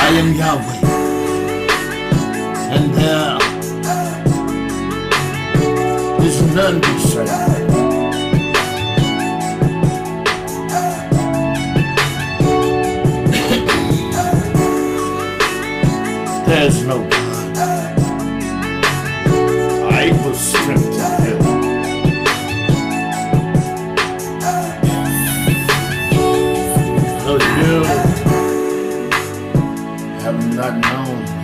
I am Yahweh, and there is none beside me. There's no God. I will strengthen him. Though you have not known me.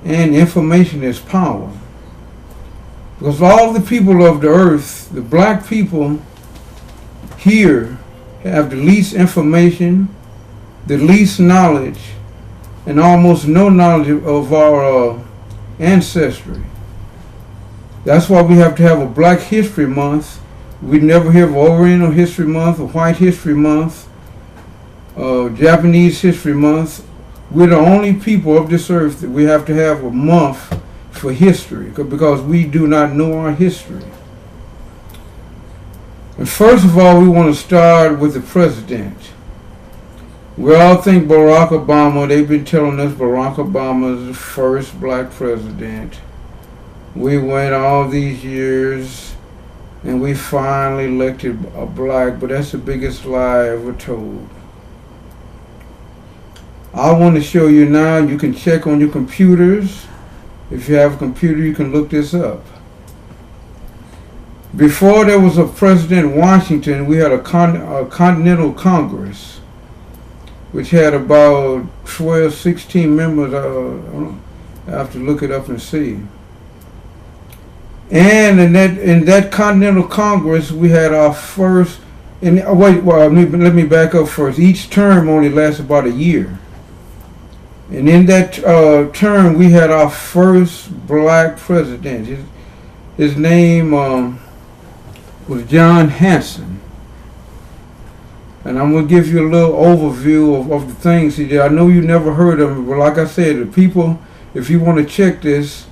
And information is power. Because all the people of the earth, the black people here, have the least information, the least knowledge, and almost no knowledge of our ancestry. That's why we have to have a Black History Month. We never have Oriental History Month, or White History Month, Japanese History Month. We're the only people of this earth that we have to have a month for history, because we do not know our history. And first of all, we want to start with the president. We all think Barack Obama, they've been telling us Barack Obama is the first black president. We went all these years and we finally elected a black, but that's the biggest lie ever told. I want to show you now, you can check on your computers. If you have a computer, you can look this up. Before there was a President in Washington, we had a Continental Congress, which had about 12, 16 members. I have to look it up and see. And in that Continental Congress, we had our first. And let me back up first. Each term only lasts about a year. And in that term, we had our first black president. His name was John Hanson. And I'm going to give you a little overview of the things he did. I know you never heard of him, but like I said, the people, if you want to check this,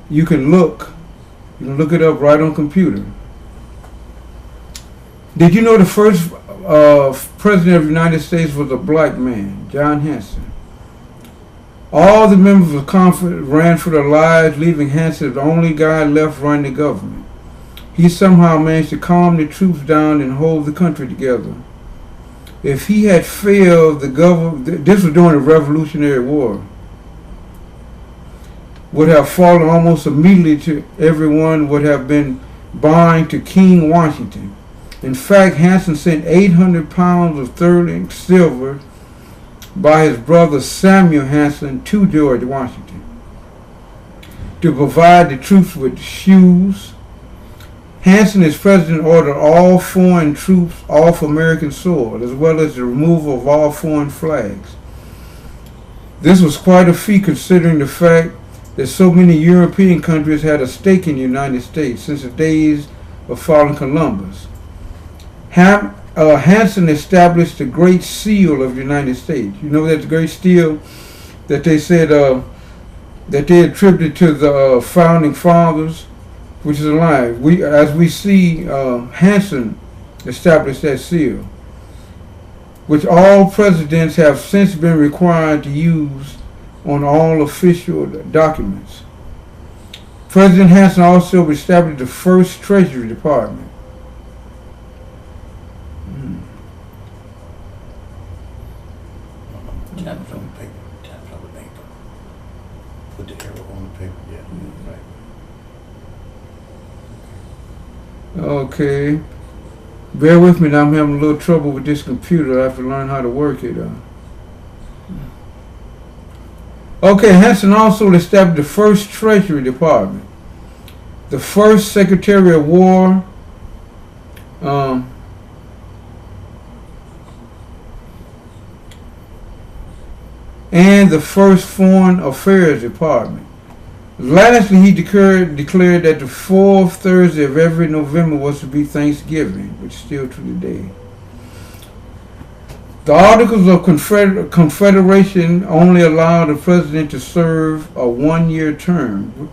you can look. You can look it up right on computer. Did you know the first president of the United States was a black man, John Hanson? All the members of Congress ran for their lives, leaving Hanson the only guy left running the government. He somehow managed to calm the troops down and hold the country together. If he had failed, the government, this was during the Revolutionary War, would have fallen almost immediately to everyone would have been bowing to King Washington. In fact, Hanson sent 800 pounds of sterling silver by his brother Samuel Hanson to George Washington to provide the troops with shoes. Hanson, as president, ordered all foreign troops off American soil, as well as the removal of all foreign flags. This was quite a feat considering the fact that so many European countries had a stake in the United States since the days of following Columbus. Hanson established the Great Seal of the United States. You know that the Great Seal that they said that they attributed to the founding fathers, which is a lie. As we see, Hanson established that seal, which all presidents have since been required to use on all official documents. President Hanson also established the first Treasury Department. Tap it on the paper. Tap it on the paper. Put the arrow on the paper. Yeah, right. Okay. Bear with me now, I'm having a little trouble with this computer. I have to learn how to work it. Okay, Hanson also established the first Treasury Department, the first Secretary of War, and the first Foreign Affairs Department. Lastly, he declared that the fourth Thursday of every November was to be Thanksgiving, which is still to today. The Articles of Confederation only allow the president to serve a one-year term,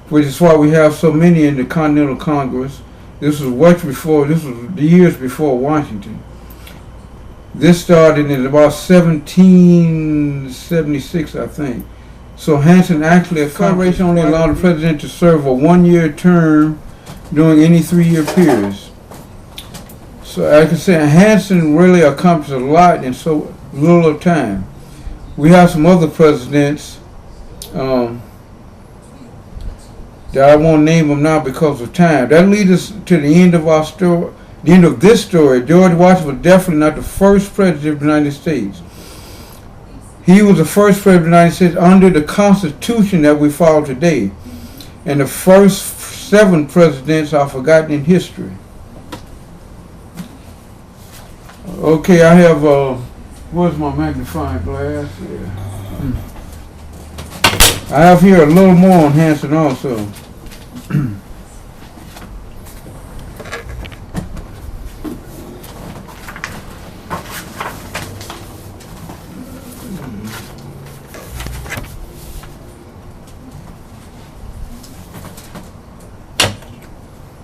which is why we have so many in the Continental Congress. This was the years before Washington. This started in about 1776, I think. So Hanson actually, a Confederation only allowed the president to serve a 1-year term during any 3-year periods. So I can say Hanson really accomplished a lot in so little of time. We have some other presidents that I won't name them now because of time. That leads us to the end of our story. The end of this story. George Washington was definitely not the first president of the United States. He was the first president of the United States under the Constitution that we follow today. And the first 7 presidents are forgotten in history. Okay, I have, where's my magnifying glass? Yeah. I have here a little more on Hanson also.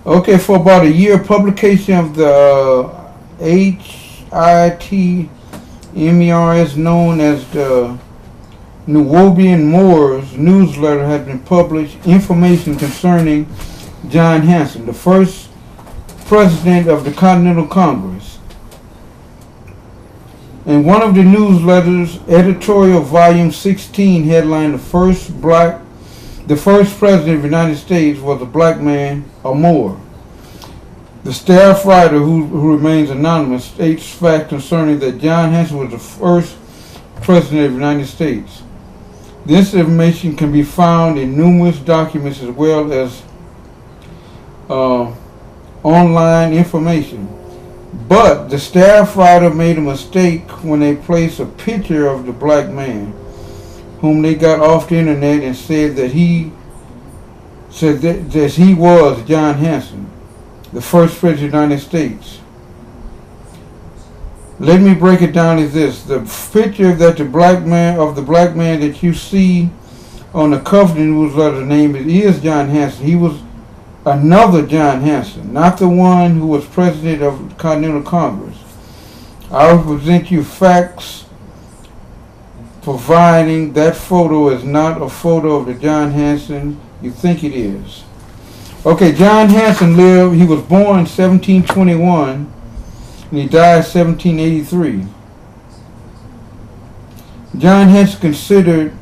Okay, for about a year, publication of the HITMERS, known as the Nubian Moors newsletter, has been published information concerning John Hanson, the first president of the Continental Congress. In one of the newsletters, editorial volume 16 headlined the first president of the United States was a black man, a Moor. The staff writer, who remains anonymous, states facts concerning that John Hanson was the first president of the United States. This information can be found in numerous documents as well as online information. But the staff writer made a mistake when they placed a picture of the black man, whom they got off the internet, and said that he was John Hanson, the first president of the United States. Let me break it down as this: the picture that the black man that you see on the cover of the newsletter name is John Hanson. He was another John Hanson, not the one who was president of the Continental Congress. I will present you facts providing that photo is not a photo of the John Hanson you think it is. Okay, John Hanson he was born in 1721 and he died in 1783. John Hanson considered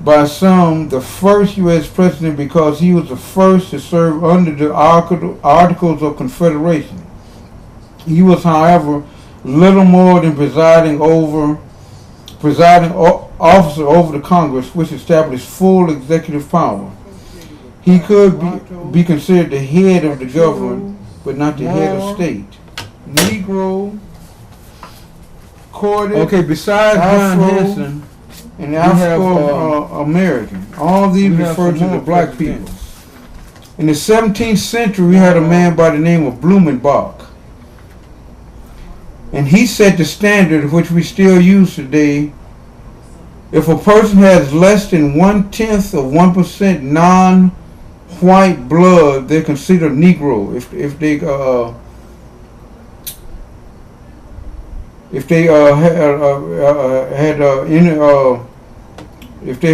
by some the first U.S. president because he was the first to serve under the Articles of Confederation. He was, however, little more than presiding officer over the Congress, which established full executive power. He could be considered the head of the government, but not the head of state. Negro, corded, okay, besides John Hanson and Afro-American, all these refer to the black people. In the 17th century, we had a man by the name of Blumenbach. And he set the standard which we still use today. If a person has less than 1/10 of 1% non-white blood, they're considered Negro. If they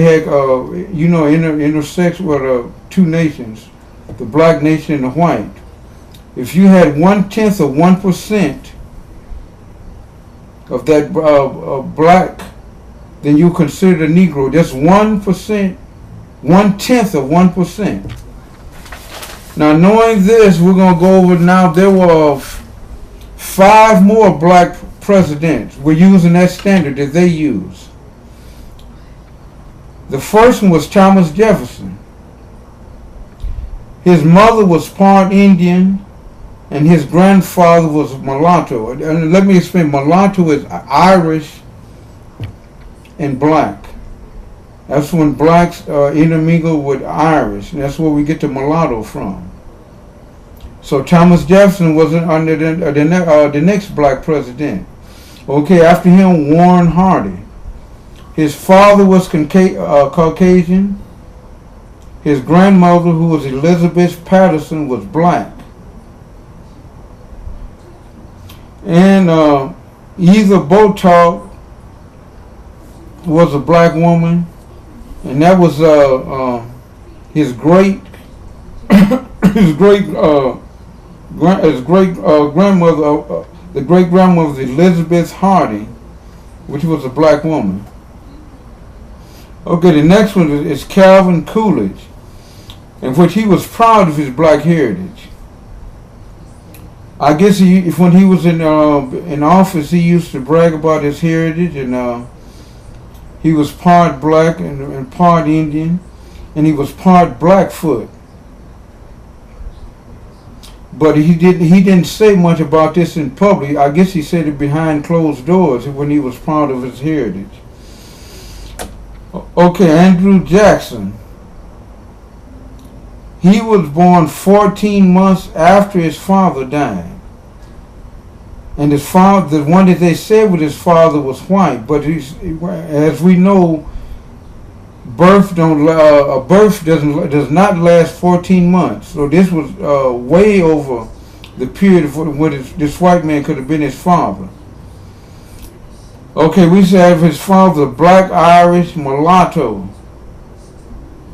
had intersex with 2 nations, the black nation and the white. If you had 1/10 of 1% of that black, then you consider Negro. Just 1%, 1/10 of 1%. Now, knowing this, we're going to go over now. There were 5 more black presidents. We're using that standard that they use. The first one was Thomas Jefferson. His mother was part Indian, and his grandfather was mulatto. And let me explain. Mulatto is Irish and black. That's when blacks intermingle with Irish, and that's where we get the mulatto from. So Thomas Jefferson was under the next black president. Okay, after him, Warren Harding. His father was Caucasian. His grandmother, who was Elizabeth Patterson, was black. And Eva Botalk was a black woman, and that was his great grandmother, the great grandmother of Elizabeth Hardy, which was a black woman. Okay, the next one is Calvin Coolidge, in which he was proud of his black heritage. I guess when he was in office, he used to brag about his heritage, and he was part black and part Indian, and he was part Blackfoot. But he didn't say much about this in public. I guess he said it behind closed doors when he was proud of his heritage. Okay, Andrew Jackson. He was born 14 months after his father died. And his father, the one that they said was his father, was white. But as we know, birth does not last 14 months. So this was way over the period of when this white man could have been his father. Okay, we have his father, black Irish mulatto,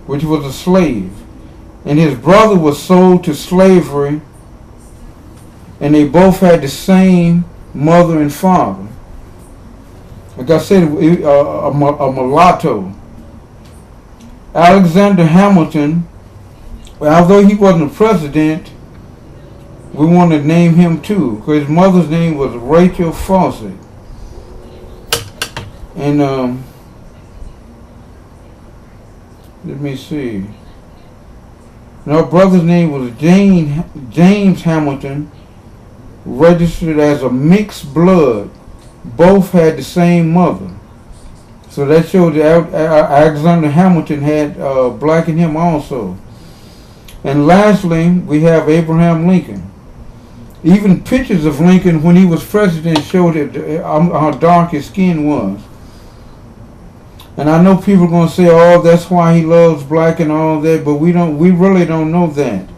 which was a slave. And his brother was sold to slavery, and they both had the same mother and father. Like I said, a mulatto. Alexander Hamilton, although he wasn't a president, we want to name him too, because his mother's name was Rachel Fawcett. And let me see. And her brother's name was James Hamilton, registered as a mixed blood. Both had the same mother. So that shows that Alexander Hamilton had black in him also. And lastly, we have Abraham Lincoln. Even pictures of Lincoln when he was president showed how dark his skin was. And I know people are going to say, oh, that's why he loves black and all that, but we really don't know that.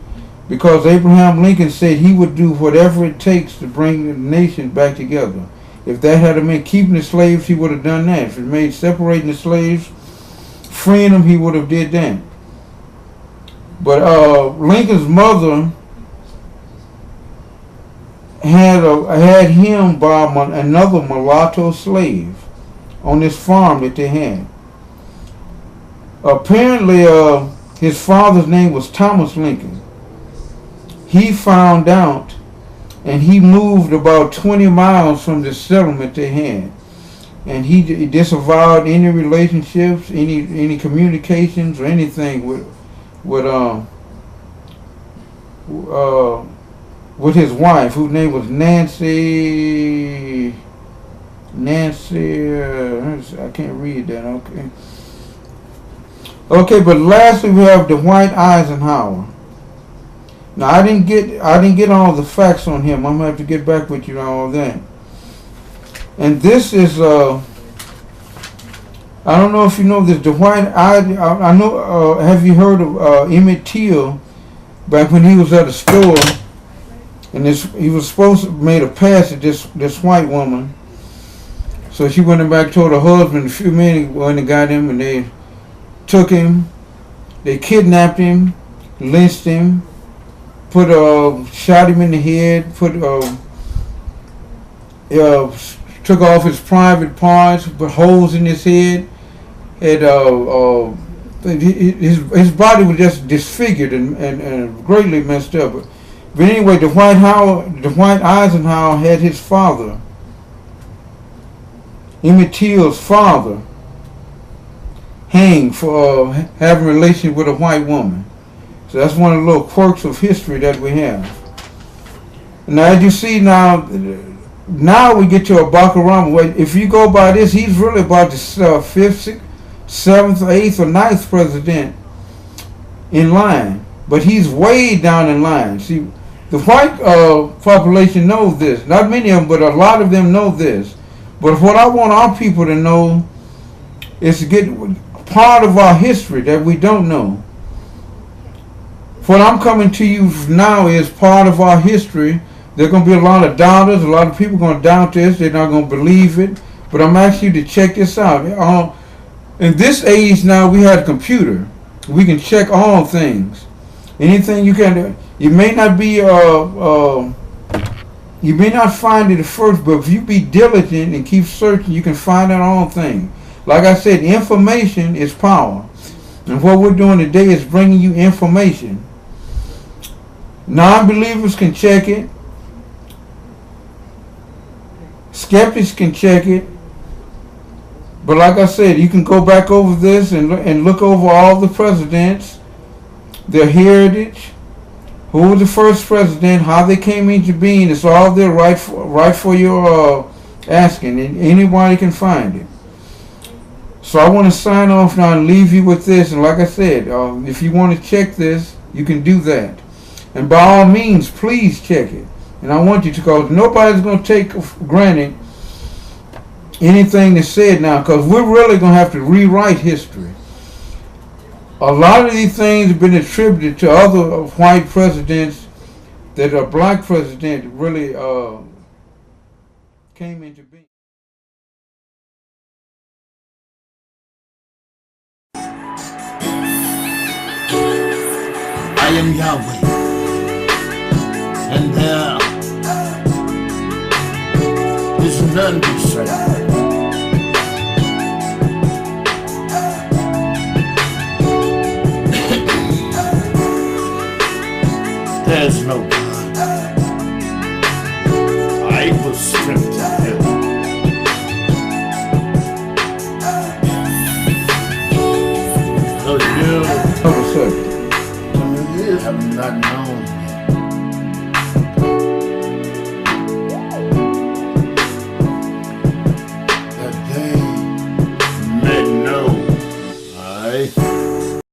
Because Abraham Lincoln said he would do whatever it takes to bring the nation back together. If that had meant keeping the slaves, he would have done that. If it made separating the slaves, freeing them, he would have did that. But Lincoln's mother had him by another mulatto slave on this farm that they had. Apparently, his father's name was Thomas Lincoln. He found out, and he moved about 20 miles from the settlement they had. And he disavowed any relationships, any communications, or anything with his wife, whose name was Nancy. I can't read that. Okay, but lastly we have Dwight Eisenhower. Now I didn't get all the facts on him. I'm gonna have to get back with you on all that. And this is I don't know if you know this. Dwight I know. Have you heard of Emmett Till? Back when he was at a store, and he was supposed to made a pass at this white woman. So she went back, told her husband. A few men went and got him, and they took him. They kidnapped him, lynched him, shot him in the head, took off his private parts, put holes in his head. His body was just disfigured and greatly messed up. But anyway, Dwight Eisenhower had his father, Emmett Till's father, hanged for having a relationship with a white woman. So that's one of the little quirks of history that we have. Now, as you see now we get to a Barack. If you go by this, he's really about the 5th, 7th, 8th, or 9th president in line. But he's way down in line. See, the white population knows this. Not many of them, but a lot of them know this. But what I want our people to know is to get part of our history that we don't know. What I'm coming to you now is part of our history There are going to be a lot of doubters. A lot of people going to doubt this. They're not going to believe it. But I'm asking you to check this out. In this age now, we have a computer. We can check all things. Anything you can do. You may not be, you may not find it at first, but if you be diligent and keep searching, you can find out all things. Like I said, information is power. And what we're doing today is bringing you information. Non-believers can check it. Skeptics can check it. But like I said, you can go back over this and look over all the presidents, their heritage, who was the first president, how they came into being. It's all there right for your asking, and anybody can find it. So I want to sign off now and leave you with this. And like I said, if you want to check this, you can do that. And by all means, please check it. And I want you to, because nobody's going to take for granted anything that's said now, because we're really going to have to rewrite history. A lot of these things have been attributed to other white presidents that a black president really came into being. I am Yahweh, and there is none beside me. There's no God. I was stripped to hell. So you have not known